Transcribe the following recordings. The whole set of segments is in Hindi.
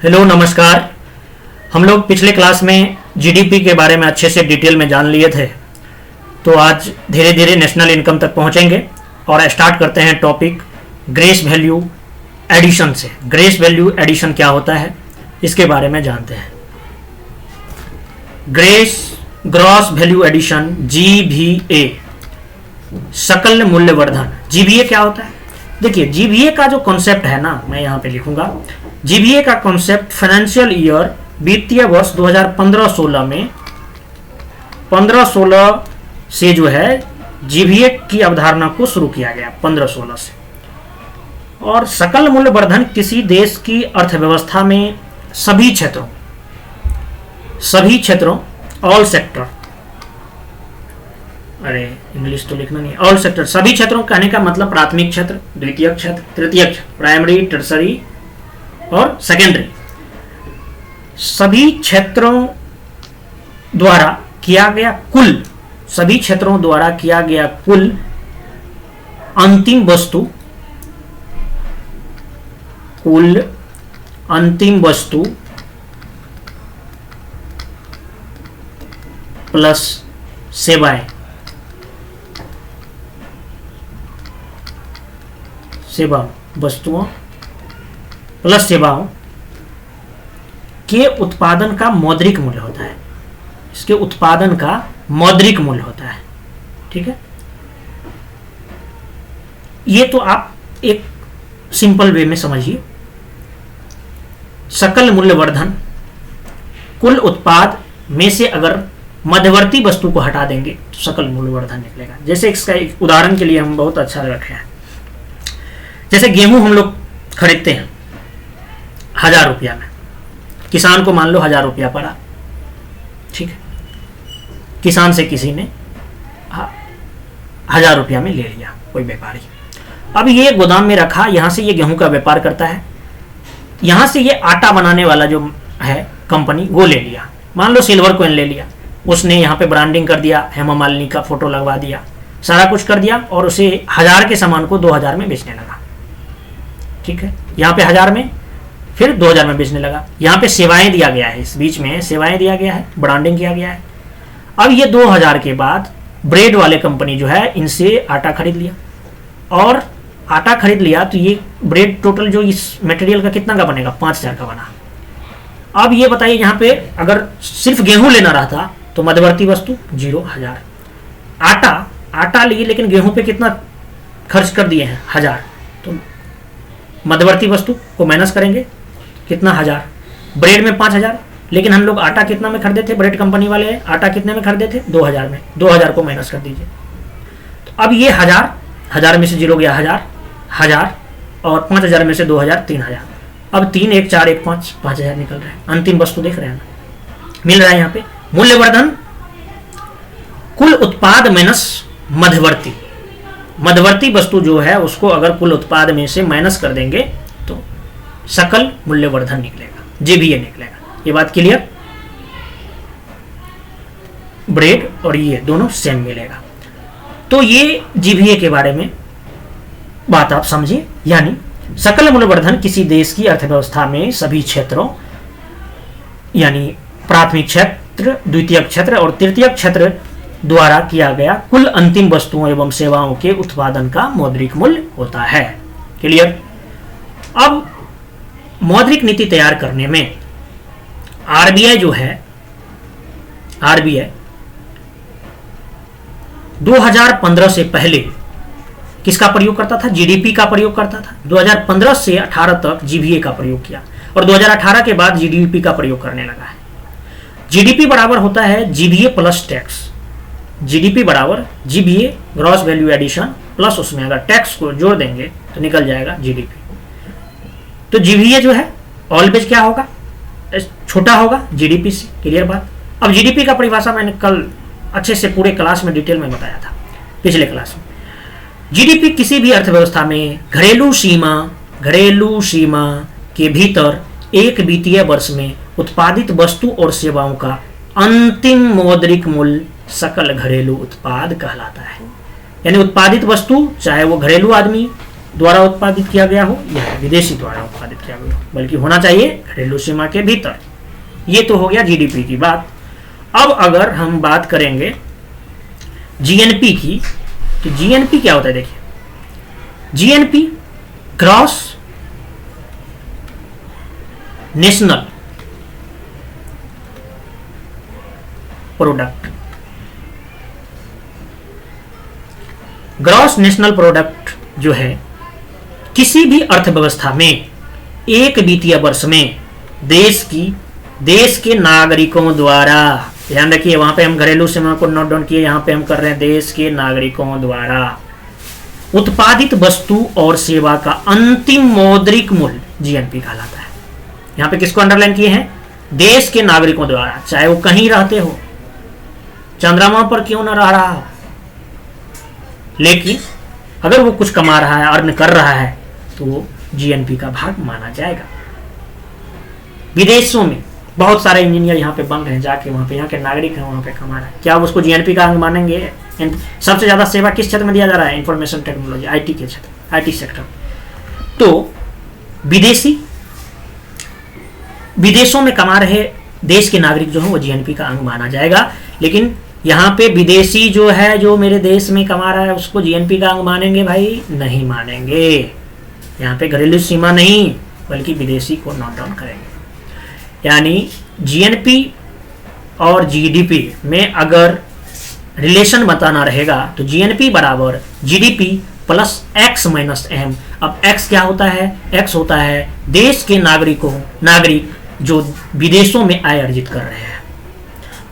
हेलो नमस्कार। हम लोग पिछले क्लास में जीडीपी के बारे में अच्छे से डिटेल में जान लिए थे, तो आज धीरे धीरे नेशनल इनकम तक पहुंचेंगे और स्टार्ट करते हैं टॉपिक ग्रेस वैल्यू एडिशन से। ग्रेस वैल्यू एडिशन क्या होता है इसके बारे में जानते हैं। ग्रॉस वैल्यू एडिशन GVA, सकल मूल्यवर्धन। GVA क्या होता है? देखिए, GVA का जो कॉन्सेप्ट है ना, मैं यहाँ पे लिखूंगा। GVA का कॉन्सेप्ट फाइनेंशियल ईयर वित्तीय वर्ष 2015-16 में 15-16 से जो है GVA की अवधारणा को शुरू किया गया 15-16 से। और सकल मूल्यवर्धन किसी देश की अर्थव्यवस्था में सभी क्षेत्रों ऑल सेक्टर, अरे इंग्लिश तो लिखना नहीं, ऑल सेक्टर, सभी क्षेत्रों कहने का मतलब प्राथमिक क्षेत्र, द्वितीयक क्षेत्र, तृतीयक क्षेत्र, प्राइमरी, टर्सरी और सेकेंडरी, सभी क्षेत्रों द्वारा किया गया कुल अंतिम वस्तु प्लस वस्तुओं प्लस सेवाओं के उत्पादन का मौद्रिक मूल्य होता है। इसके उत्पादन का मौद्रिक मूल्य होता है। ठीक है, ये तो आप एक सिंपल वे में समझिए। सकल मूल्यवर्धन कुल उत्पाद में से अगर मध्यवर्ती वस्तु को हटा देंगे तो सकल मूल्यवर्धन निकलेगा। जैसे इसका एक उदाहरण के लिए हम बहुत अच्छा रखे हैं, जैसे गेहूं हम लोग खरीदते हैं 1000 रुपया में, किसान को मान लो 1000 रुपया पड़ा। ठीक है, किसान से किसी ने 1000 रुपया में ले लिया कोई व्यापारी। अब ये गोदाम में रखा, यहां से ये गेहूं का व्यापार करता है, यहां से ये आटा बनाने वाला जो है कंपनी वो ले लिया, मान लो सिल्वर कॉइन ले लिया, उसने यहाँ पे ब्रांडिंग कर दिया, हेमा मालिनी का फोटो लगवा दिया, सारा कुछ कर दिया और उसे 1000 के सामान को 2000 में बेचने लगा। ठीक है, यहाँ पे 1000 में फिर 2000 में बेचने लगा। यहाँ पे सेवाएं दिया गया है, इस बीच में सेवाएं दिया गया है, ब्रांडिंग किया गया है। अब ये 2000 के बाद ब्रेड वाले कंपनी जो है इनसे आटा खरीद लिया, और आटा खरीद लिया तो ये ब्रेड टोटल जो इस मटेरियल का कितना का बनेगा, 5000 का बना। अब ये बताइए, यहाँ पे अगर सिर्फ गेहूं लेना रहता तो मध्यवर्ती वस्तु 0,1000। आटा लिए लेकिन गेहूं पे कितना खर्च कर दिए हैं, 1000, तो मध्यवर्ती वस्तु को माइनस करेंगे कितना, 1000। ब्रेड में 5000, लेकिन हम लोग आटा कितना में खरीदे थे, ब्रेड कंपनी वाले आटा कितने में खरीदे थे, 2000 में। 2000 को माइनस कर दीजिए, तो अब ये 1000 में से 0 गया 1000 और 5000 में से 2000, 3000। अब 3 1 4 1 5, 5000 निकल रहा है। अंतिम वस्तु देख रहे हैं ना, मिल रहा है यहाँ पे। मूल्यवर्धन कुल उत्पाद माइनस मध्यवर्ती वस्तु जो है उसको अगर कुल उत्पाद में से माइनस कर देंगे तो सकल मूल्यवर्धन निकलेगा, GVA निकलेगा। ये बात क्लियर? ब्रेड और ये दोनों सेम मिलेगा। तो ये GVA के बारे में बात आप समझिए। यानी सकल मूल्यवर्धन किसी देश की अर्थव्यवस्था में सभी क्षेत्रों यानी प्राथमिक क्षेत्र, द्वितीयक क्षेत्र और तृतीयक क्षेत्र द्वारा किया गया कुल अंतिम वस्तुओं एवं सेवाओं के उत्पादन का मौद्रिक मूल्य होता है। क्लियर? अब मौद्रिक नीति तैयार करने में RBI जो है, RBI 2015 से पहले किसका प्रयोग करता था? GDP का प्रयोग करता था। 2015 से 18 तक GVA का प्रयोग किया और 2018 के बाद GDP का प्रयोग करने लगा है। GDP बराबर होता है GVA प्लस टैक्स। GDP बराबर GVA gross value addition plus उसमें अगर टैक्स को जोड़ देंगे तो निकल जाएगा GDP। तो GVA जो है ऑलवेज क्या होगा, छोटा होगा GDP से। क्लियर बात? अब GDP का परिभाषा मैंने कल अच्छे से पूरे क्लास में डिटेल में बताया था, पिछले क्लास में। GDP किसी भी अर्थव्यवस्था में घरेलू सीमा के भीतर एक वित्तीय वर्ष में उत्पादित वस्तु और सेवाओं का अंतिम मौद्रिक मूल्य सकल घरेलू उत्पाद कहलाता है। यानी उत्पादित वस्तु, चाहे वो घरेलू आदमी द्वारा उत्पादित किया गया हो या विदेशी द्वारा उत्पादित किया गया हो, बल्कि होना चाहिए घरेलू सीमा के भीतर। ये तो हो गया जीडीपी की बात। अब अगर हम बात करेंगे जीएनपी की, तो जीएनपी क्या होता है? देखिए, GNP gross national product, gross national product जो है किसी भी अर्थव्यवस्था में एक वित्तीय वर्ष में देश के नागरिकों द्वारा, ध्यान रखिए वहां पे हम घरेलू सीमा को नोट डाउन किए, यहां पे हम कर रहे हैं देश के नागरिकों द्वारा उत्पादित वस्तु और सेवा का अंतिम मौद्रिक मूल्य जीएनपी कहलाता है। यहां पे किसको अंडरलाइन किए हैं? देश के नागरिकों द्वारा, चाहे वो कहीं रहते हो, चंद्रमा पर क्यों ना रह रहा हो, लेकिन अगर वो कुछ कमा रहा है, अर्न कर रहा है, तो वो जीएनपी का भाग माना जाएगा। विदेशों में बहुत सारे इंजीनियर यहाँ पे बन रहे हैं, जाके वहाँ पे यहाँ के नागरिक हैं, वहाँ पे कमा रहे हैं, क्या उसको जीएनपी का अंग मानेंगे? सबसे ज्यादा सेवा किस क्षेत्र में दिया जा रहा है? इंफॉर्मेशन टेक्नोलॉजी, आईटी के क्षेत्र, आईटी सेक्टर। तो विदेशों में कमा रहे देश के नागरिक जो है वो जीएनपी का अंग माना जाएगा। लेकिन यहाँ पे विदेशी जो है, जो मेरे देश में कमा रहा है, उसको जीएनपी का अंग मानेंगे? भाई नहीं मानेंगे। यहाँ पे घरेलू सीमा नहीं, बल्कि विदेशी को नोट डाउन करेंगे। यानी जीएनपी और जीडीपी में अगर रिलेशन बताना रहेगा तो जीएनपी बराबर GDP plus X minus M. अब एक्स क्या होता है? एक्स होता है देश के नागरिक जो विदेशों में आय अर्जित कर रहे हैं,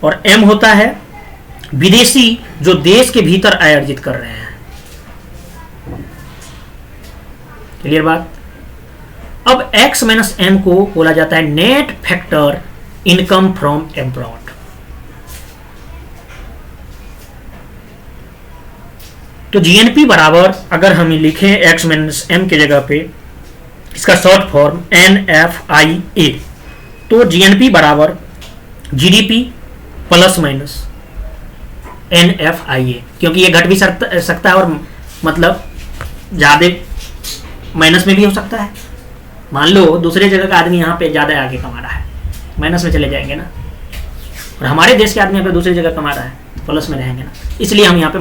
और एम होता है विदेशी जो देश के भीतर आय अर्जित कर रहे हैं। क्लियर बात? अब x माइनस एम को बोला जाता है net factor income from abroad. तो जीएनपी बराबर अगर हम लिखें x माइनस एम की जगह पे इसका शॉर्ट फॉर्म NFIA, तो जीएनपी बराबर जीडीपी प्लस माइनस NFIA, क्योंकि ये घट भी सकता है और मतलब ज्यादा माइनस में भी हो सकता है। मान लो दूसरे जगह का आदमी यहाँ पे ज्यादा आगे कमा रहा है, माइनस में चले जाएंगे ना, और हमारे देश के आदमी यहाँ पे दूसरी जगह कमा रहा है, प्लस में रहेंगे ना, इसलिए हम यहाँ पे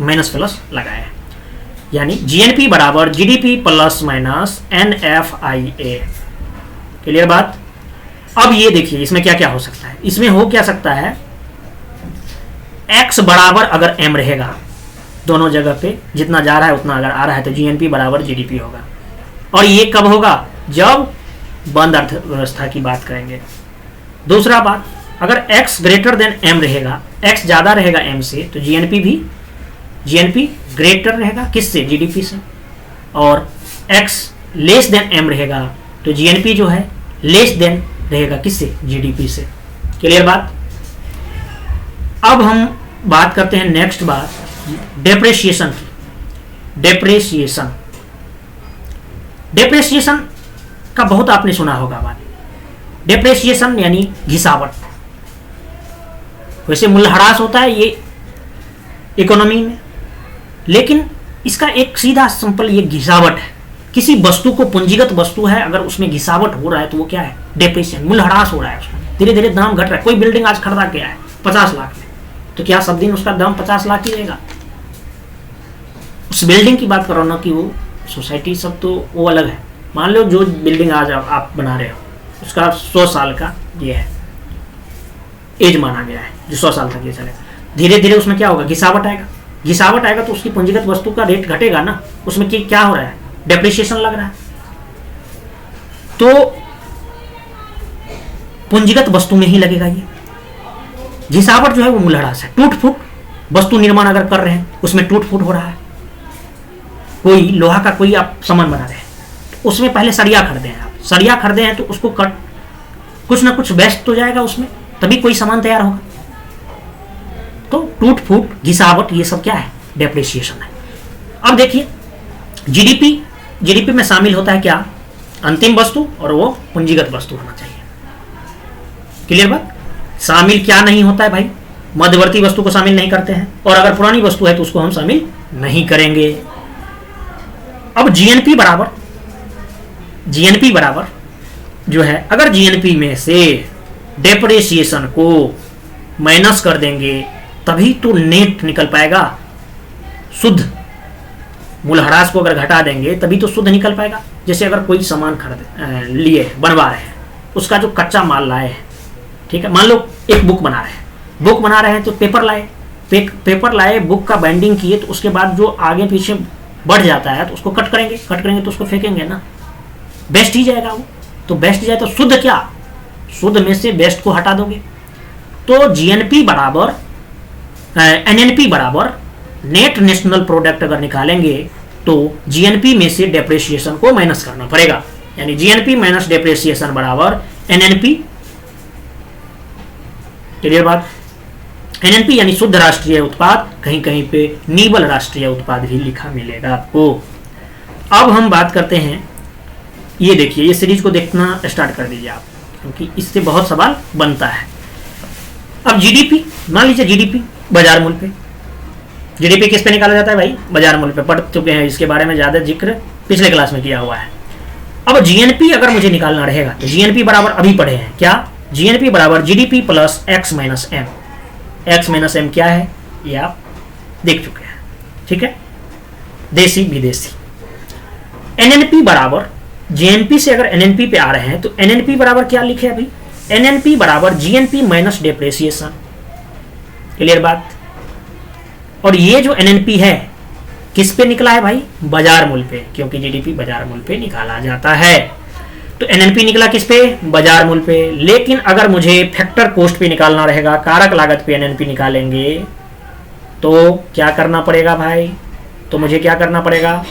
माइनस प्लस लगाए हैं। यानी जीएनपी बराबर GDP plus minus NFIA। Clear बात? अब ये देखिए इसमें क्या क्या हो सकता है। इसमें हो क्या सकता है, x बराबर अगर m रहेगा दोनों जगह पे, जितना जा रहा है उतना अगर आ रहा है, तो जीएनपी बराबर जीडीपी होगा। और ये कब होगा? जब बंद अर्थव्यवस्था की बात करेंगे। दूसरा बात, अगर x ग्रेटर देन m रहेगा, x ज्यादा रहेगा m से, तो जीएनपी ग्रेटर रहेगा किससे? जीडीपी से। और x लेस देन m रहेगा तो जीएनपी जो है लेस देन रहेगा किससे? जीडीपी से। क्लियर बात? अब हम बात करते हैं नेक्स्ट बात डेप्रिसिएशन की। डेप्रिसिएशन का बहुत आपने सुना होगा बात। डेप्रिसिएशन यानी घिसावट। वैसे मूल्यह्रास होता है ये इकोनॉमी में, लेकिन इसका एक सीधा सिंपल ये घिसावट है। किसी वस्तु को, पूंजीगत वस्तु है, अगर उसमें घिसावट हो रहा है तो वो क्या है? डेप्रिसिएशन, मूल्यह्रास हो रहा है उसमें, धीरे धीरे दाम घट रहा है। कोई बिल्डिंग आज खरीदा गया है 50 लाख में, तो क्या सब दिन उसका दाम 50 लाख ही रहेगा? उस बिल्डिंग की बात करो ना, कि वो सोसाइटी सब तो वो अलग है। मान लो जो बिल्डिंग आज आप बना रहे हो उसका 100 साल का ये है एज माना गया है, जो 100 साल तक ये चलेगा। धीरे धीरे उसमें क्या होगा? घिसावट आएगा। घिसावट आएगा तो उसकी पूंजीगत वस्तु का रेट घटेगा ना, उसमें क्या हो रहा है? डेप्रिसिएशन लग रहा है। तो पूंजीगत वस्तु में ही लगेगा ये। घिसावट जो है वो मूल्यह्रास है। टूट फूट वस्तु निर्माण अगर कर रहे हैं उसमें टूट फूट हो रहा है। कोई लोहा का कोई आप सामान बना रहे हैं, तो उसमें पहले सरिया खरीदे हैं आप, सरिया खरीदे हैं तो उसको कुछ ना कुछ वेस्ट तो जाएगा उसमें, तभी कोई सामान तैयार होगा। तो टूट फूट, घिसावट, ये सब क्या है? डेप्रिसिएशन है। अब देखिए जीडीपी में शामिल होता है क्या? अंतिम वस्तु, और वो पूंजीगत वस्तु होना चाहिए। क्लियर बात? शामिल क्या नहीं होता है भाई? मध्यवर्ती वस्तु को शामिल नहीं करते हैं, और अगर पुरानी वस्तु है तो उसको हम शामिल नहीं करेंगे। अब जीएनपी बराबर जो है, अगर जीएनपी में से डेप्रिसिएशन को माइनस कर देंगे तभी तो नेट निकल पाएगा, शुद्ध मूल्यह्रास को अगर घटा देंगे तभी तो शुद्ध निकल पाएगा। जैसे अगर कोई सामान खरीद लिए बनवा रहे हैं, उसका जो कच्चा माल लाए हैं, ठीक है, मान लो एक बुक बना रहे हैं तो पेपर लाए, बुक का बाइंडिंग किए, तो उसके बाद जो आगे पीछे बढ़ जाता है तो उसको कट करेंगे तो उसको फेंकेंगे ना, बेस्ट ही जाएगा वो। तो बेस्ट जाए तो शुद्ध क्या, शुद्ध में से बेस्ट को हटा दोगे। तो जीएनपी बराबर एनएनपी बराबर नेट नेशनल प्रोडक्ट अगर निकालेंगे तो जीएनपी में से डेप्रिसिएशन को माइनस करना पड़ेगा, यानी जीएनपी माइनस डेप्रिसिएशन बराबर एनएनपी। क्लियर बात। एनएनपी यानी शुद्ध राष्ट्रीय उत्पाद, कहीं कहीं पे निबल राष्ट्रीय उत्पाद भी लिखा मिलेगा आपको। अब हम बात करते हैं, ये देखिए, ये सीरीज को देखना स्टार्ट कर दीजिए आप, क्योंकि इससे बहुत सवाल बनता है। अब जीडीपी, मान लीजिए जीडीपी बाजार मूल्य पे, जीडीपी किस पे निकाला जाता है भाई, बाजार मूल्य पे, पढ़ चुके हैं, इसके बारे में ज्यादा जिक्र पिछले क्लास में किया हुआ है। अब जीएनपी अगर मुझे निकालना रहेगा तो जीएनपी बराबर अभी पढ़े हैं क्या, जीएनपी बराबर GDP plus X minus M. X minus M क्या है ये आप देख चुके हैं, ठीक है, देसी विदेशी। एनएनपी बराबर, जीएनपी से अगर एनएनपी पे आ रहे हैं तो एनएनपी बराबर क्या लिखे अभी, एनएनपी बराबर जीएनपी माइनस डेप्रिसिएशन। क्लियर बात। और ये जो एनएनपी है किस पे निकला है भाई, बाजार मूल्य पे, क्योंकि जीडीपी बाजार मूल्य पे निकाला जाता है। तो एनएनपी निकला किस पे, बाजार मूल्य पे। लेकिन अगर मुझे फैक्टर कॉस्ट पे निकालना रहेगा, कारक लागत पे एनएनपी निकालेंगे तो क्या करना पड़ेगा भाई, तो मुझे क्या करना पड़ेगा,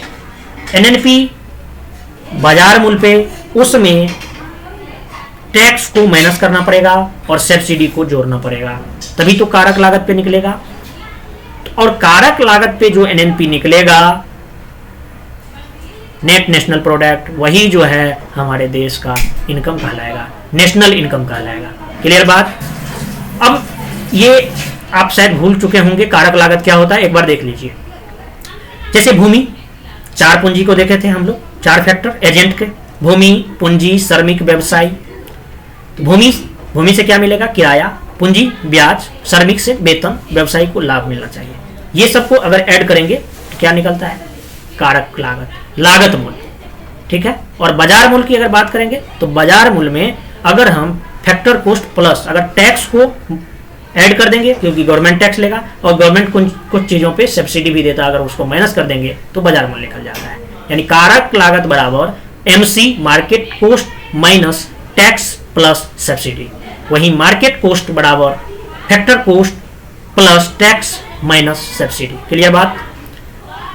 एनएनपी बाजार मूल्य पे, उसमें टैक्स को माइनस करना पड़ेगा और सब्सिडी को जोड़ना पड़ेगा, तभी तो कारक लागत पे निकलेगा। और कारक लागत पे जो एनएनपी निकलेगा, नेट नेशनल प्रोडक्ट, वही जो है हमारे देश का इनकम कहलाएगा, नेशनल इनकम कहलाएगा। क्लियर बात। अब ये आप शायद भूल चुके होंगे कारक लागत क्या होता है, एक बार देख लीजिए। जैसे भूमि, चार पूंजी को देखे थे हम लोग, चार फैक्टर एजेंट के, भूमि, पूंजी, श्रमिक, व्यवसायी। तो भूमि से क्या मिलेगा, किराया, पूंजी ब्याज, श्रमिक से वेतन, व्यवसायी को लाभ मिलना चाहिए। ये सबको अगर ऐड करेंगे तो क्या निकलता है, कारक लागत, लागत मूल्य, ठीक है। और बाजार मूल्य की अगर बात करेंगे तो बाजार मूल्य में अगर हम फैक्टर कॉस्ट प्लस अगर टैक्स को ऐड कर देंगे, क्योंकि गवर्नमेंट टैक्स लेगा और गवर्नमेंट कुछ चीजों पे सब्सिडी भी देता है, अगर उसको माइनस कर देंगे तो बाजार मूल्य निकल जाता है। यानी कारक लागत बराबर MC market cost minus tax plus subsidy, वही मार्केट कॉस्ट बराबर factor cost plus tax minus subsidy. Clear बात।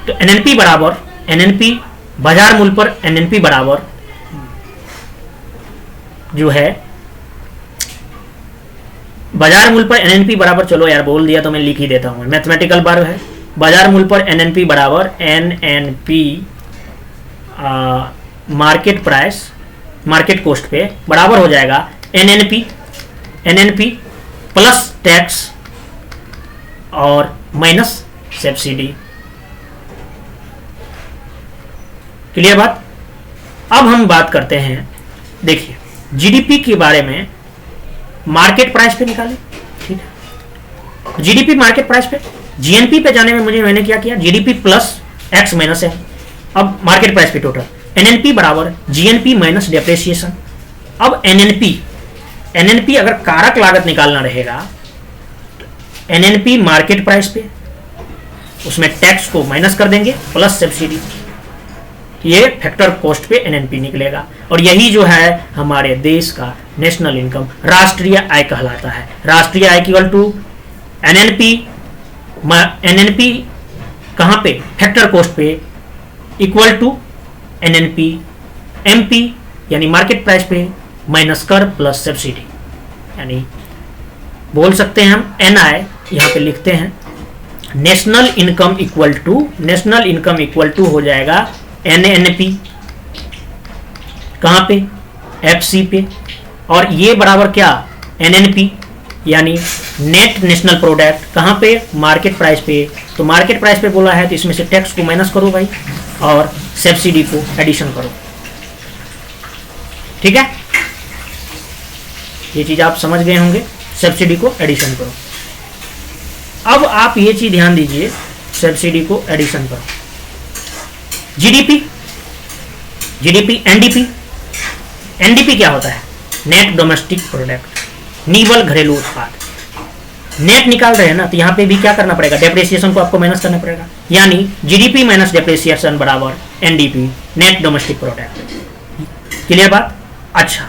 तो एनएनपी बराबर, एनएनपी बाजार मूल्य पर एनएनपी बराबर जो है, बाजार मूल्य पर एनएनपी बराबर, चलो यार बोल दिया तो मैं लिख ही देता हूं, मैथमेटिकल बार है, बाजार मूल्य पर एनएनपी बराबर NNP market price, market cost पे बराबर हो जाएगा एनएनपी प्लस टैक्स और माइनस सब्सिडी। क्लियर बात। अब हम बात करते हैं, देखिए जीडीपी के बारे में, मार्केट प्राइस पे निकाले, ठीक है, जीडीपी मार्केट प्राइस पे, जीएनपी पे जाने में मैंने क्या किया, जीडीपी प्लस एक्स माइनस है, अब मार्केट प्राइस पे टोटल, एनएनपी बराबर जीएनपी माइनस डेप्रिसिएशन। अब एनएनपी अगर कारक लागत निकालना रहेगा, एनएनपी मार्केट प्राइस पे, उसमें टैक्स को माइनस कर देंगे प्लस सब्सिडी, ये फैक्टर कॉस्ट पे एनएनपी निकलेगा। और यही जो है हमारे देश का नेशनल इनकम, राष्ट्रीय आय कहलाता है। राष्ट्रीय आय इक्वल टू एनएनपी, एनएनपी कहां पे, फैक्टर कॉस्ट पे, इक्वल टू एनएनपी एमपी यानी मार्केट प्राइस पे माइनस कर प्लस सब्सिडी, यानी बोल सकते हैं हम एनआई यहां पे लिखते हैं, नेशनल इनकम इक्वल टू हो जाएगा एनएनपी, कहां पे, एफसी पे, और ये बराबर क्या, एनएनपी यानी नेट नेशनल प्रोडक्ट, कहां पे, मार्केट प्राइस पे। तो मार्केट प्राइस पे बोला है तो इसमें से टैक्स को माइनस करो भाई, और सब्सिडी को एडिशन करो। ठीक है, ये चीज आप समझ गए होंगे, सब्सिडी को एडिशन करो। अब आप ये चीज ध्यान दीजिए, सब्सिडी को एडिशन करो। जीडीपी, जीडीपी, एनडीपी, एनडीपी क्या होता है? नेट डोमेस्टिक प्रोडक्ट, निवल घरेलू उत्पाद। नेट निकाल रहे हैं ना, तो यहां पे भी क्या करना पड़ेगा? डेप्रिसिएशन को आपको माइनस करना पड़ेगा, यानी जीडीपी माइनस डेप्रिसिएशन बराबर NDP, net domestic product. Clear बात? अच्छा,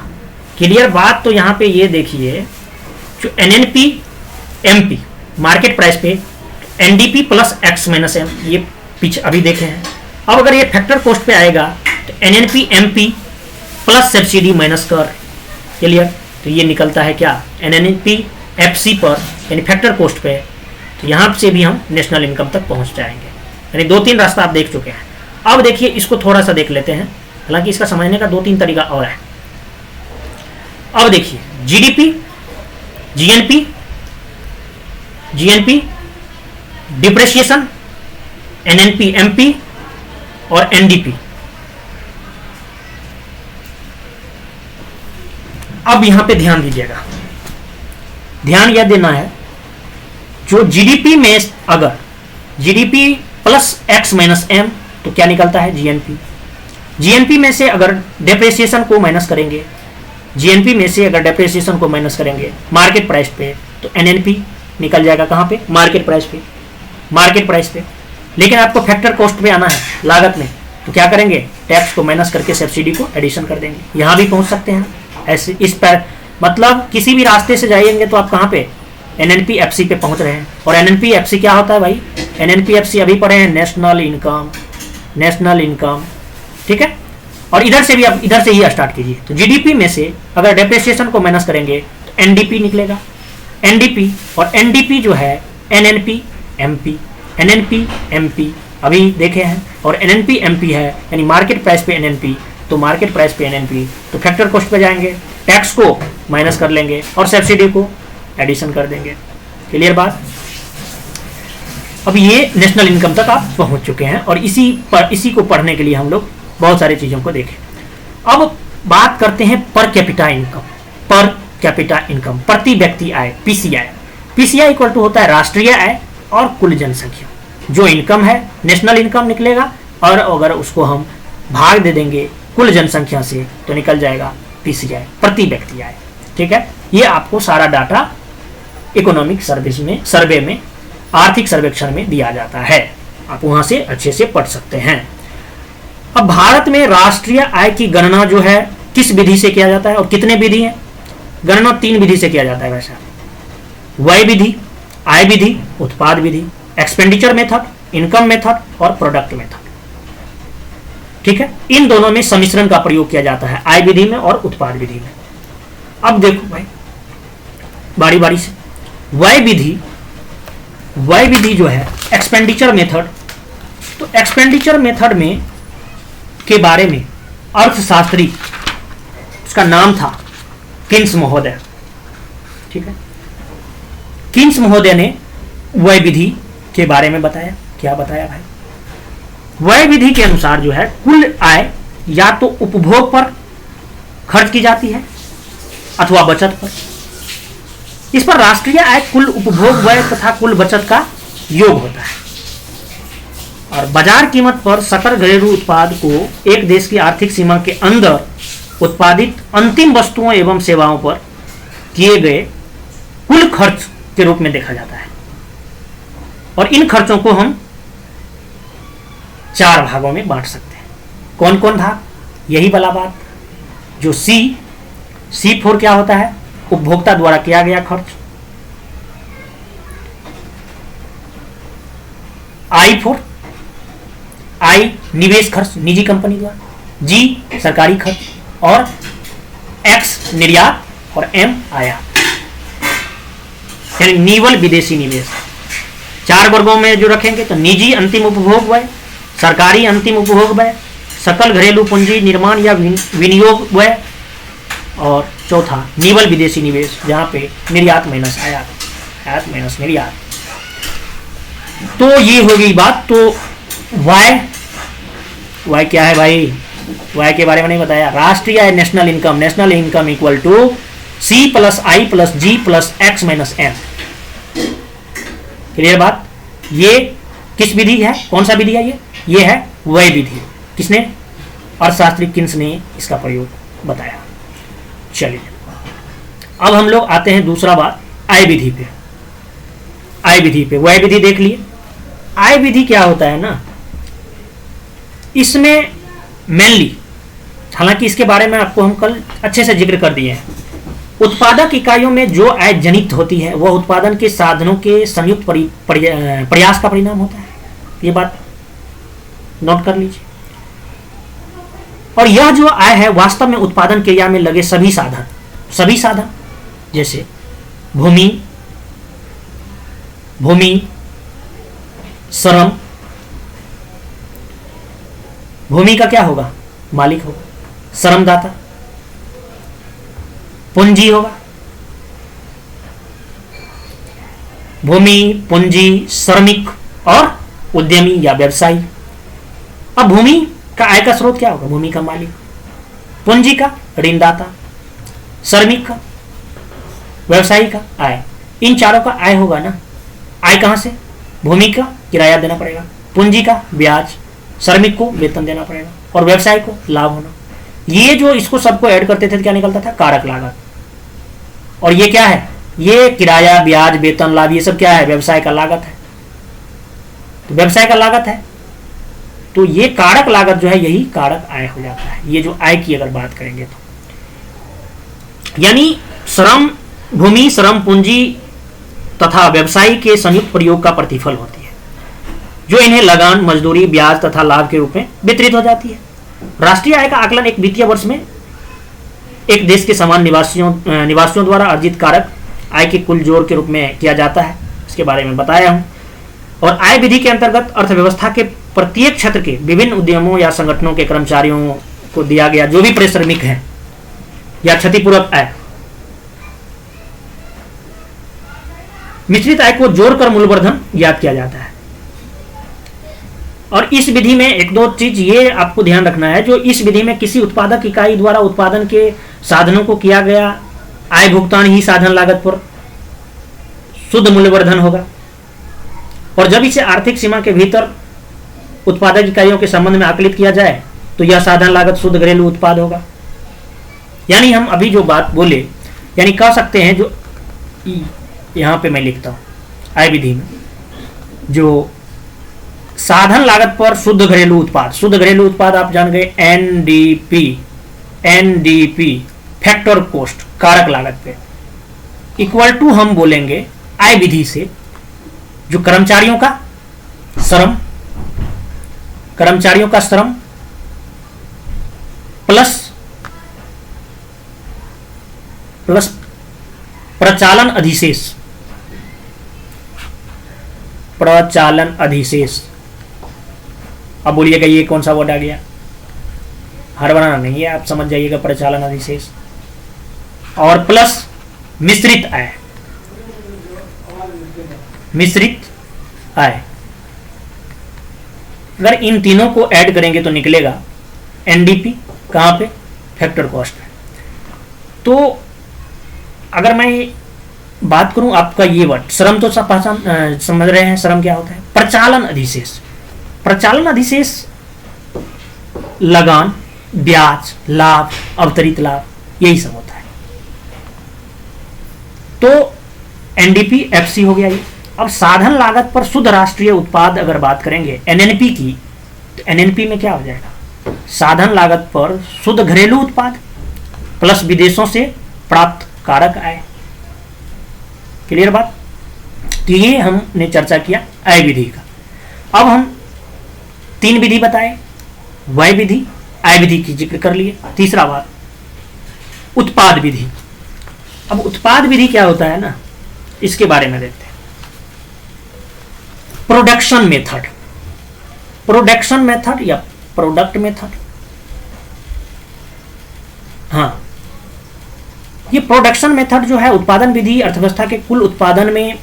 क्लियर बात। तो यहां पे ये देखिए, जो एनएनपी एमपी मार्केट प्राइस पे, NDP plus X minus M, ये पीछे अभी देखे हैं। अब अगर ये फैक्टर कॉस्ट पे आएगा तो NNP MP plus subsidy minus कर। क्लियर? तो ये निकलता है क्या? एनएनपी एफसी पर, यानी फैक्टर कॉस्ट पे। तो यहां से भी हम नेशनल इनकम तक पहुंच जाएंगे। यानी 2-3 रास्ता आप देख चुके हैं। अब देखिए, इसको थोड़ा सा देख लेते हैं, हालांकि इसका समझने का 2-3 तरीका और है। अब देखिए, GDP, GNP, GNP, depreciation, NNP MP और एनडीपी। अब यहां पे ध्यान दीजिएगा, ध्यान यह देना है, जो जीडीपी में अगर GDP plus X minus M, तो क्या निकलता है? जीएनपी। जीएनपी में से अगर डेप्रिसिएशन को माइनस करेंगे, जीएनपी में से अगर डेप्रिसिएशन को माइनस करेंगे मार्केट प्राइस पे, तो एनएनपी निकल जाएगा कहां पे? मार्केट प्राइस पे, मार्केट प्राइस पे। लेकिन आपको फैक्टर कॉस्ट पे आना है, लागत में, तो क्या करेंगे? टैक्स को माइनस करके सब्सिडी को एडिशन कर देंगे। यहां भी पहुंच सकते हैं ऐसे, इस पर मतलब किसी भी रास्ते से जाएंगे तो आप कहां पे? एनएनपी एफसी पे पहुंच रहे हैं। और एनएनपी एफसी क्या होता है भाई? एनएनपी एफसी अभी पढ़े हैं, नेशनल इनकम, नेशनल इनकम। ठीक है, और इधर से भी आप इधर से ही स्टार्ट कीजिए। तो जीडीपी में से अगर डेप्रिसिएशन को माइनस करेंगे तो एनडीपी निकलेगा, एनडीपी। और एनडीपी जो है एनएनपी एमपी, एनएनपी एमपी अभी देखे हैं, और एनएनपी एमपी है, यानी मार्केट प्राइस पे एनएनपी, तो मार्केट प्राइस पे एनएनपी, तो फैक्टर कॉस्ट पे जाएंगे, टैक्स को माइनस कर लेंगे और सब्सिडी को एडिशन कर देंगे। क्लियर बात? अब ये नेशनल इनकम तक आप पहुंच चुके हैं, और इसी को पढ़ने के लिए हम लोग बहुत सारी चीजों को देखें। अब बात करते हैं per capita income. Per capita income, प्रति व्यक्ति आय, पीसीआई। पीसीआई इक्वल टू होता है राष्ट्रीय आय और कुल जनसंख्या। जो इनकम है नेशनल इनकम निकलेगा, और अगर उसको हम भाग दे देंगे कुल जनसंख्या से तो निकल जाएगा पीसीआई, प्रति व्यक्ति आय। ठीक है, ये आपको सारा डाटा इकोनॉमिक सर्वे में, आर्थिक सर्वेक्षण में दिया जाता है, आप वहां से अच्छे से पढ़ सकते हैं। अब भारत में राष्ट्रीय आय की गणना जो है किस विधि से किया जाता है, और कितने विधि है? गणना 3 विधि से किया जाता है वैसा, व्यय विधि, आय विधि, उत्पाद विधि, एक्सपेंडिचर मेथड, इनकम मेथड और प्रोडक्ट मेथड। ठीक है, इन दोनों में सम्मिश्रण का प्रयोग किया जाता है, आय विधि में और उत्पाद विधि में। अब देखो भाई, बारी बारी से व्यय विधि जो है एक्सपेंडिचर मेथड, तो एक्सपेंडिचर मेथड में के बारे में अर्थशास्त्री, उसका नाम था किन्स महोदय। ठीक है, किन्स महोदय ने व्यय विधि के बारे में बताया। क्या बताया भाई? व्यय विधि के अनुसार जो है कुल आय या तो उपभोग पर खर्च की जाती है अथवा बचत पर। इस पर राष्ट्रीय आय कुल उपभोग व्यय तथा कुल बचत का योग होता है, और बाजार कीमत पर सकल घरेलू उत्पाद को एक देश की आर्थिक सीमा के अंदर उत्पादित अंतिम वस्तुओं एवं सेवाओं पर किए गए कुल खर्च के रूप में देखा जाता है। और इन खर्चों को हम 4 भागों में बांट सकते हैं। कौन कौन भाग? यही वाला बात जो C4 क्या होता है? उपभोक्ता द्वारा किया गया खर्च। I4 निवेश खर्च, निजी कंपनी द्वारा। G सरकारी खर्च, और X निर्यात, और M आयात, यानी निवल विदेशी निवेश। 4 वर्गों में जो रखेंगे तो निजी अंतिम उपभोग व्यय, सरकारी अंतिम उपभोग व्यय, सकल घरेलू पूंजी निर्माण या विनियोग व्यय, और चौथा निवल विदेशी निवेश, जहां पे निर्यात माइनस आयात, आयात माइनस निर्यात। तो ये हो गई बात। तो वाय वाई क्या है भाई, वाई के बारे में नहीं बताया। राष्ट्रीय national income equal to C plus I plus G plus X minus N. Clear बात। ये किस विधि है, कौन सा विधि है ये है वय विधि। किसने, अर्थशास्त्री किन्स ने इसका प्रयोग बताया। चलिए अब हम लोग आते हैं दूसरा बात आय विधि पे। आय विधि पे वय विधि देख लिए। आय विधि क्या होता है ना, इसमें मेनली, हालांकि इसके बारे में आपको हम कल अच्छे से जिक्र कर दिए हैं, उत्पादक इकाइयों में जो आय जनित होती है वह उत्पादन के साधनों के संयुक्त प्रयास का परिणाम होता है। ये बात नोट कर लीजिए। और यह जो आय है वास्तव में उत्पादन क्रिया में लगे सभी साधन जैसे भूमि, श्रम, भूमि का क्या होगा, मालिक होगा, श्रमदाता, पूंजी होगा, भूमि, पूंजी, श्रमिक और उद्यमी या व्यवसायी। अब भूमि का आय का स्रोत क्या होगा, भूमि का मालिक, पूंजी का ऋणदाता, श्रमिक का, व्यवसायी का आय। इन चारों का आय होगा ना। आय कहां से, भूमि का किराया देना पड़ेगा, पूंजी का ब्याज, श्रमिक को वेतन देना पड़ेगा और व्यवसाय को लाभ होना। ये जो इसको सबको ऐड करते थे तो क्या निकलता था, कारक लागत। और ये क्या है, ये किराया, ब्याज, वेतन, लाभ, ये सब क्या है, व्यवसाय का लागत है। तो व्यवसाय का लागत है तो ये कारक लागत जो है यही कारक आय हो जाता है। ये जो आय की अगर बात करेंगे तो यानी श्रम, भूमि, श्रम, पूंजी तथा व्यवसायी के संयुक्त प्रयोग का प्रतिफल होती है, जो इन्हें लगान, मजदूरी, ब्याज तथा लाभ के रूप में वितरित हो जाती है। राष्ट्रीय आय का आकलन एक वित्तीय वर्ष में एक देश के समान निवासियों द्वारा अर्जित कारक आय के कुल जोड़ के रूप में किया जाता है। इसके बारे में बताया हूं। और आय विधि के अंतर्गत अर्थव्यवस्था के प्रत्येक क्षेत्र के विभिन्न उद्यमों या संगठनों के कर्मचारियों को दिया गया जो भी परिश्रमिक है या क्षतिपूर्वक आय, मिश्रित आय को जोड़कर मूल्यवर्धन ज्ञात किया जाता है। और इस विधि में एक दो चीज ये आपको ध्यान रखना है, जो इस विधि में किसी उत्पादक इकाई द्वारा उत्पादन के साधनों को किया गया आय भुगतान ही साधन लागत पर शुद्ध मूल्यवर्धन होगा। और जब इसे आर्थिक सीमा के भीतर उत्पादक इकाइयों के संबंध में आकलित किया जाए तो यह साधन लागत शुद्ध घरेलू उत्पाद होगा। यानी हम अभी जो बात बोले, यानी कह सकते हैं, जो यहां पे मैं लिखता हूं आय विधि में, जो साधन लागत पर शुद्ध घरेलू उत्पाद आप जान गए एनडीपी फैक्टर कॉस्ट, कारक लागत पे, इक्वल टू हम बोलेंगे आय विधि से जो कर्मचारियों का श्रम प्लस प्रचालन अधिशेष। अब बोलिएगा ये कौन सा वर्ड आ गया, हर बनाना नहीं है, आप समझ जाइएगा, प्रचालन अधिशेष और प्लस मिश्रित आय। अगर इन तीनों को ऐड करेंगे तो निकलेगा एनडीपी, कहां पे, फैक्टर कॉस्ट पे। तो अगर मैं बात करूं आपका ये वर्ड श्रम, तो सब पहचान समझ रहे हैं श्रम क्या होता है। प्रचालन अधिशेष लगान, ब्याज, लाभ, अवतरित लाभ, यही सब होता है। तो एनडीपी एफसी हो गया ये। अब साधन लागत पर शुद्ध राष्ट्रीय उत्पाद अगर बात करेंगे एनएनपी की, तो एनएनपी में क्या हो जाएगा, साधन लागत पर शुद्ध घरेलू उत्पाद प्लस विदेशों से प्राप्त कारक आय। क्लियर बात। तो ये हमने चर्चा किया आय विधि का। अब हम 3 विधि बताए, वय विधि, आय विधि की जिक्र कर लिए। तीसरा बात उत्पाद विधि। अब उत्पाद विधि क्या होता है ना, इसके बारे में देखते हैं। प्रोडक्शन मेथड या प्रोडक्ट मेथड। हाँ, ये प्रोडक्शन मेथड जो है उत्पादन विधि अर्थव्यवस्था के कुल उत्पादन में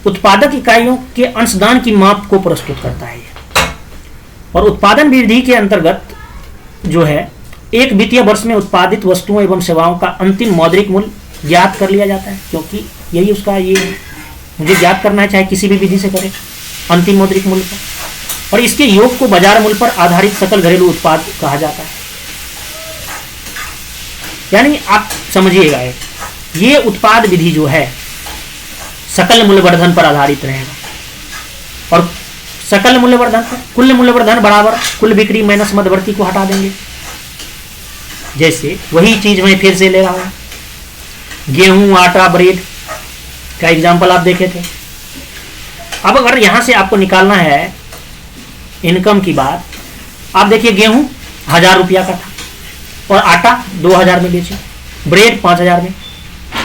उत्पादक इकाइयों के अंशदान की माप को प्रस्तुत करता है। और उत्पादन विधि के अंतर्गत जो है एक वित्तीय वर्ष में उत्पादित वस्तुओं एवं सेवाओं का अंतिम मौद्रिक मूल्य ज्ञात कर लिया जाता है, क्योंकि यही उसका ये है, मुझे ज्ञात करना है, चाहे किसी भी विधि से करें, अंतिम मौद्रिक मूल्य पर। और इसके योग को बाजार मूल्य पर आधारित सकल घरेलू उत्पाद कहा जाता है। यानी आप समझिएगा, ये उत्पाद विधि जो है सकल मूल्यवर्धन पर आधारित रहेगा। और सकल मूल्यवर्धन पर कुल मूल्यवर्धन बराबर कुल बिक्री माइनस मध्यवर्ती को हटा देंगे। जैसे वही चीज मैं फिर से ले रहा हूं, गेहूं, आटा, ब्रेड का एग्जाम्पल आप देखे थे। अब अगर यहां से आपको निकालना है इनकम की बात, आप देखिए गेहूं 1000 रुपया का था और आटा 2000 में बेचे, ब्रेड 5000 में।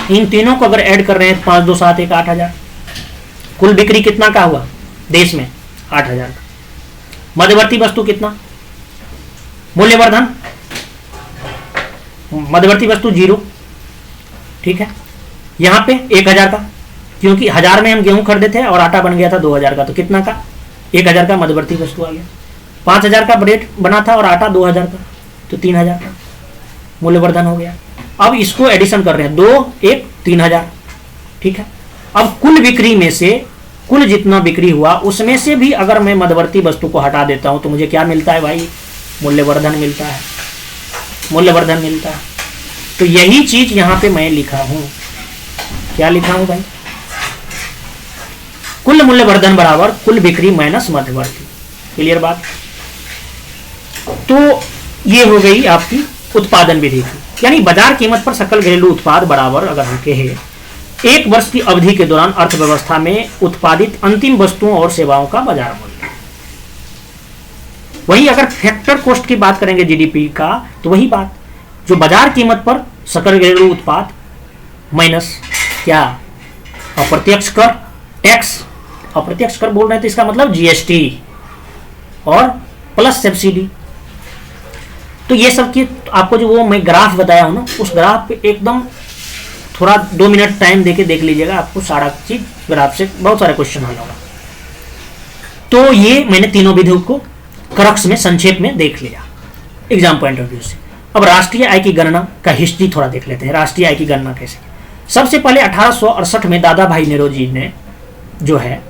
इन तीनों को अगर ऐड कर रहे हैं 5 2 7 1 8000, कुल बिक्री कितना का हुआ देश में? 8000 का। मध्यवर्ती वस्तु कितना? मूल्यवर्धन मध्यवर्ती वस्तु 0, ठीक है। यहां पे 1000 का, क्योंकि 1000 में हम गेहूं खरीदे थे और आटा बन गया था 2000 का, तो कितना का? 1000 का मध्यवर्ती वस्तु आ गया। 5000 का ब्रेड बना था और आटा 2000 का, तो 3000 का मूल्यवर्धन हो गया। अब इसको एडिशन कर रहे हैं, 2 1 3000, ठीक है। अब कुल बिक्री में से कुल जितना बिक्री हुआ उसमें से भी अगर मैं मध्यवर्ती वस्तु को हटा देता हूं तो मुझे क्या मिलता है भाई? मूल्यवर्धन मिलता है, मूल्यवर्धन मिलता है। तो यही चीज यहां पे मैं लिखा हूं। क्या लिखा हूं भाई? कुल मूल्यवर्धन बराबर कुल बिक्री माइनस मध्यवर्ती। क्लियर बात? तो ये हो गई आपकी उत्पादन विधि की, यानी बाजार कीमत पर सकल घरेलू उत्पाद बराबर अगर हम कहें एक वर्ष की अवधि के दौरान अर्थव्यवस्था में उत्पादित अंतिम वस्तुओं और सेवाओं का बाजार मूल्य। वही अगर फैक्टर कॉस्ट की बात करेंगे जीडीपी का, तो वही बात, जो बाजार कीमत पर सकल घरेलू उत्पाद माइनस क्या? अप्रत्यक्ष कर, टैक्स। अप्रत्यक्ष कर बोल रहे हैं तो इसका मतलब जीएसटी और प्लस सब्सिडी। तो ये सब की आपको जो वो मैं ग्राफ बताया हूं ना, उस ग्राफ पे एकदम थोड़ा 2 मिनट टाइम देके देख लीजिएगा, आपको सारा चीज ग्राफ से बहुत सारे क्वेश्चन हल होगा। तो ये मैंने तीनों विधियों को क्रक्स में संक्षेप में देख लिया एग्जाम पॉइंट ऑफ व्यू से। अब राष्ट्रीय आय की गणना का हिस्ट्री थोड़ा देख लेते हैं। राष्ट्रीय आय की गणना कैसे? सबसे पहले 1868 में दादा भाई नेरोजी ने जो है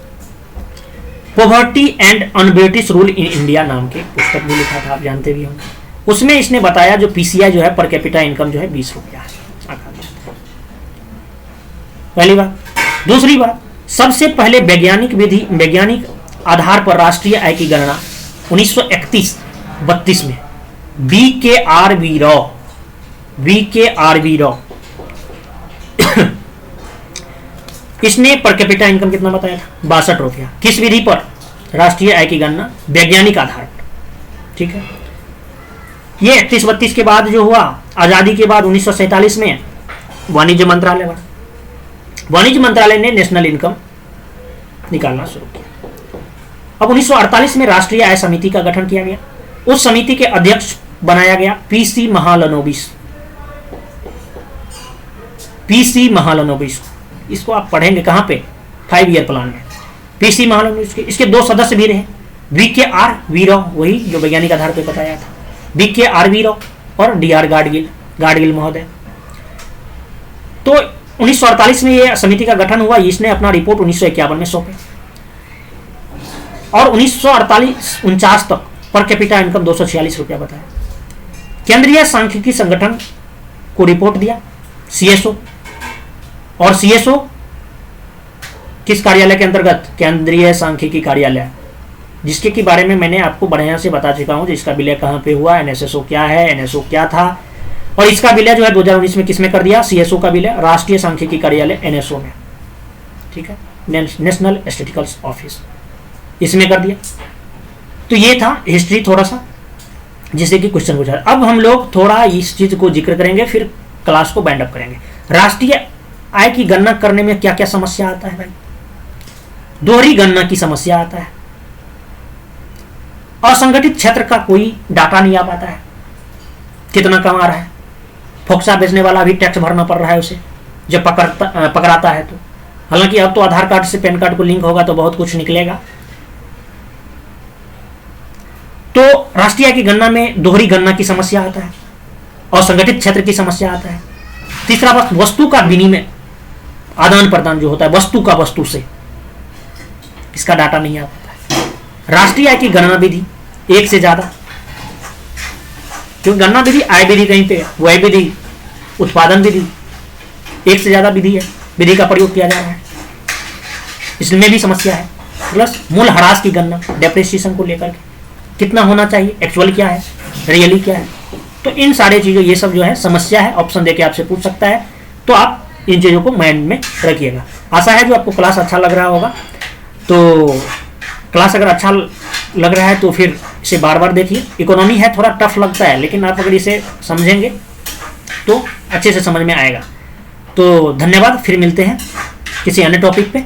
poverty and un-British rule in India नाम के पुस्तक भी लिखा था, आप जानते भी होंगे। उसमें इसने बताया जो पीसीआई जो है पर कैपिटा इनकम जो है 20 रुपया है। पहली बात। दूसरी बात, सबसे पहले वैज्ञानिक आधार पर राष्ट्रीय आय की गणना 1931-32 में वी के आर वी रॉ इसने पर कैपिटा इनकम कितना बताया था? 62 रुपया। किस विधि पर? राष्ट्रीय आय की गणना वैज्ञानिक आधार पर, ठीक है। ये 31-32 के बाद जो हुआ, आजादी के बाद 1947 में वाणिज्य मंत्रालय बना। वाणिज्य मंत्रालय ने नेशनल इनकम निकालना शुरू किया। अब 1948 में राष्ट्रीय आय समिति का गठन किया गया। उस समिति के अध्यक्ष बनाया गया पीसी महालनोबिस। इसको आप पढ़ेंगे कहां पे? 5 ईयर प्लान में। पीसी महालनोबिस के इसके 2 सदस्य भी रहे, वीके आर वी रॉ, वही जो वैज्ञानिक आधार पर बताया था, वीके आर वी रॉ और डीआर गाडगिल महोदय। तो 1948 में यह समिति का गठन हुआ। इसने अपना रिपोर्ट 1951 में सौंपे और 1948-49 तक पर कैपिटा इनकम 246 रुपया बताया। केंद्रीय सांख्यिकी संगठन को रिपोर्ट दिया, सीएसओ। और सीएसओ किस कार्यालय के अंतर्गत? केंद्रीय सांख्यिकी कार्यालय, जिसके के बारे में मैंने आपको बढ़िया से बता चुका हूं। जिसका विलय कहां पे हुआ, एनएसएसओ क्या है, एनएसओ क्या था, और इसका विलय जो है 2019 में किसमें कर दिया? सीएसओ का विलय राष्ट्रीय सांख्यिकी कार्यालय एनएसओ में, ठीक है, नेशनल स्टैटिस्टिकल ऑफिस, इसमें कर दिया। तो ये था हिस्ट्री थोड़ा सा, जिससे कि क्वेश्चन पूछा। अब हम लोग थोड़ा इस चीज को जिक्र करेंगे, फिर क्लास को बैंड अप करेंगे। राष्ट्रीय आय की गणना करने में क्या क्या समस्या आता है भाई? दोहरी गणना की समस्या आता है। असंगठित क्षेत्र का कोई डाटा नहीं आ पाता है, कितना कमा रहा है। फोक्सा बेचने वाला भी टैक्स भरना पड़ रहा है उसे, जब पकड़ाता है तो। हालांकि अब तो आधार कार्ड से पैन कार्ड को लिंक होगा तो बहुत कुछ निकलेगा। राष्ट्रीय आय की गणना में दोहरी गणना की समस्या आता है, असंगठित क्षेत्र की समस्या आता है। तीसरा बात, वस्तु का विनिमय, आदान प्रदान जो होता है वस्तु का वस्तु से, इसका डाटा नहीं आता है। राष्ट्रीय आय की गणना विधि एक से ज्यादा, क्योंकि गणना विधि आय विधि कहीं पे, व्यय विधि, उत्पादन विधि, एक से ज्यादा विधि है, विधि का प्रयोग किया जा रहा है, इसमें भी समस्या है। प्लस मूल ह्रास की गणना, डेप्रिसिएशन को लेकर के कितना होना चाहिए, एक्चुअल क्या है, रियली क्या है, तो इन सारे चीजों, ये सब जो है समस्या है, ऑप्शन देके आपसे पूछ सकता है, तो आप इन चीजों को माइंड में रखिएगा। आशा है जो आपको क्लास अच्छा लग रहा होगा, तो क्लास अगर अच्छा लग रहा है तो फिर इसे बार बार देखिए। इकोनॉमी है, थोड़ा टफ लगता है, लेकिन आप अगर इसे समझेंगे तो अच्छे से समझ में आएगा। तो धन्यवाद, फिर मिलते हैं किसी अन्य टॉपिक पे।